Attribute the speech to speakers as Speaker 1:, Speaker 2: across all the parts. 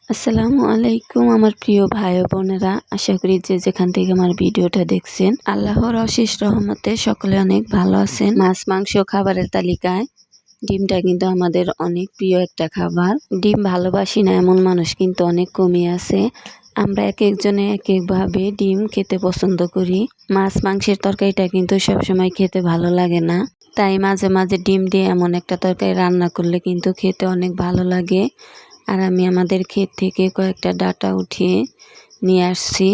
Speaker 1: আসসালামু আলাইকুম আমার প্রিয় ভাই ও বোনেরা, আশা করি যে যেখান থেকে আমার ভিডিওটা দেখছেন আল্লাহর অশেষ রহমতে সকলে অনেক ভালো আছেন। মাছ মাংস খাবারের তালিকায় ডিমটা কিন্তু আমাদের অনেক প্রিয় একটা খাবার। ডিম ভালোবাসি না এমন মানুষ কিন্তু অনেক কমই আছে। আমরা এক একজনে এক একভাবে ডিম খেতে পছন্দ করি। মাছ মাংসের তরকারিটা কিন্তু সবসময় খেতে ভালো লাগে না, তাই মাঝে মাঝে ডিম দিয়ে এমন একটা তরকারি রান্না করলে কিন্তু খেতে অনেক ভালো লাগে। আর আমি আমাদের ক্ষেত থেকে কয়েকটা ডাঁটা উঠিয়ে নিয়ে আসছি,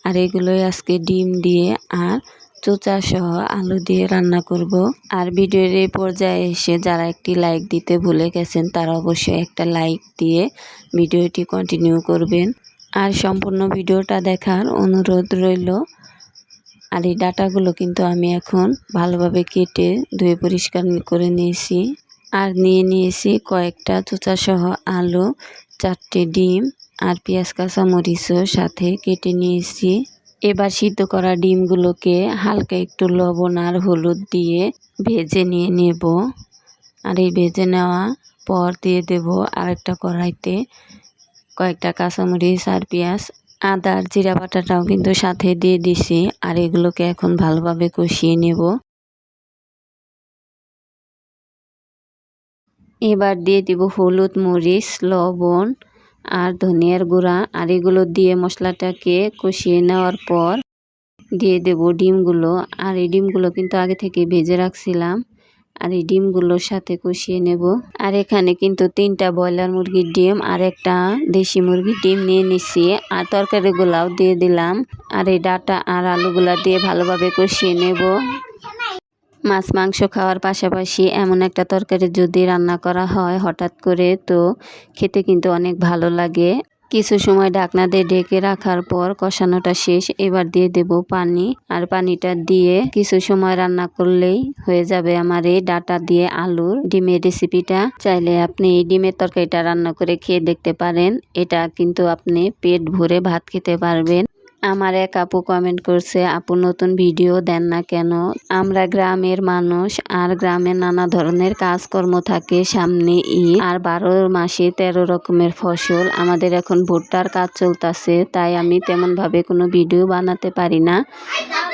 Speaker 1: আর এগুলোই আজকে ডিম দিয়ে আর চোচা সহ আলু দিয়ে রান্না করব। আর ভিডিওর এই পর্যায়ে এসে যারা একটি লাইক দিতে ভুলে গেছেন তারা অবশ্যই একটা লাইক দিয়ে ভিডিওটি কন্টিনিউ করবেন। আর সম্পূর্ণ ভিডিওটা দেখার অনুরোধ রইল। আর এই ডাঁটাগুলো কিন্তু আমি এখন ভালোভাবে কেটে ধুয়ে পরিষ্কার করে নিয়েছি। আর নিয়েছি কয়েকটা চোচা সহ আলু, 4টে ডিম আর পেঁয়াজ কাঁচামরিচও সাথে কেটে নিয়েছি। এবার সিদ্ধ করা ডিমগুলোকে হালকা একটু লবণ আর হলুদ দিয়ে ভেজে নিয়ে নেব। আর এই ভেজে নেওয়া পর দিয়ে দেব আরেকটা কড়াইতে কয়েকটা কাঁচামরিচ আর পেঁয়াজ, আদা আর জিরা বাটাটাও কিন্তু সাথে দিয়ে দিছি। আর এগুলোকে এখন ভালোভাবে কষিয়ে নেব। এবার দিয়ে দিব হলুদ, মরিচ, লবণ আর ধনিয়ার গুঁড়া। আর এগুলো দিয়ে মশলাটাকে কষিয়ে নেওয়ার পর দিয়ে দেব ডিমগুলো। আর এই ডিমগুলো কিন্তু আগে থেকে ভেজে রাখছিলাম। আর এই ডিমগুলোর সাথে কষিয়ে নেব। আর এখানে কিন্তু 3টা ব্রয়লার মুরগির ডিম আর একটা দেশি মুরগির ডিম নিয়ে নিচ্ছি। আর তরকারিগুলাও দিয়ে দিলাম। আর এই ডাঁটা আর আলুগুলা দিয়ে ভালোভাবে কষিয়ে নেব। মাছ মাংস খাওয়ার পাশাপাশি এমন একটা তরকারি যদি রান্না করা হয় হঠাৎ করে, তো খেতে কিন্তু অনেক ভালো লাগে। কিছু সময় ঢাকনা দিয়ে ঢেকে রাখার পর কষানোটা শেষ। এবার দিয়ে দেব পানি। আর পানিটা দিয়ে কিছু সময় রান্না করলেই হয়ে যাবে আমার এই ডাঁটা দিয়ে আলুর ডিমের রেসিপিটা। চাইলে আপনি এই ডিমের তরকারিটা রান্না করে খেয়ে দেখতে পারেন। এটা কিন্তু আপনি পেট ভরে ভাত খেতে পারবেন। আমার এক আপু কমেন্ট করছে, আপু নতুন ভিডিও দেন না কেন? আমরা গ্রামের মানুষ, আর গ্রামে নানা ধরনের কাজকর্ম থাকে। সামনে ঈদ, আর 12 মাসে 13 রকমের ফসল। আমাদের এখন ভুট্টার কাজ চলতেছে, তাই আমি তেমন ভাবে কোনো ভিডিও বানাতে পারি না।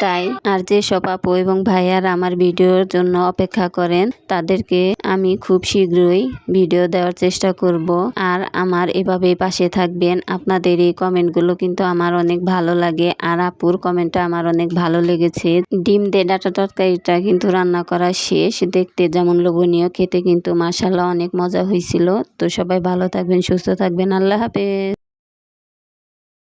Speaker 1: তাই আর যে সব আপু এবং ভাইয়ার আমার ভিডিওর জন্য অপেক্ষা করেন তাদেরকে আমি খুব শীঘ্রই ভিডিও দেওয়ার চেষ্টা করব। আর আমার এভাবেই পাশে থাকবেন। আপনাদের এই কমেন্টগুলো কিন্তু আমার অনেক ভালো লাগে। আর আপুর কমেন্টটা আমার অনেক ভালো লেগেছে। ডিম দিয়ে ডাঁটা তরকারিটা কিন্তু রান্না করা শেষ। দেখতে যেমন লোভনীয়, খেতে কিন্তু মাশাআল্লাহ অনেক মজা হয়েছিল। তো সবাই ভালো থাকবেন, সুস্থ থাকবেন। আল্লাহ হাফেজ।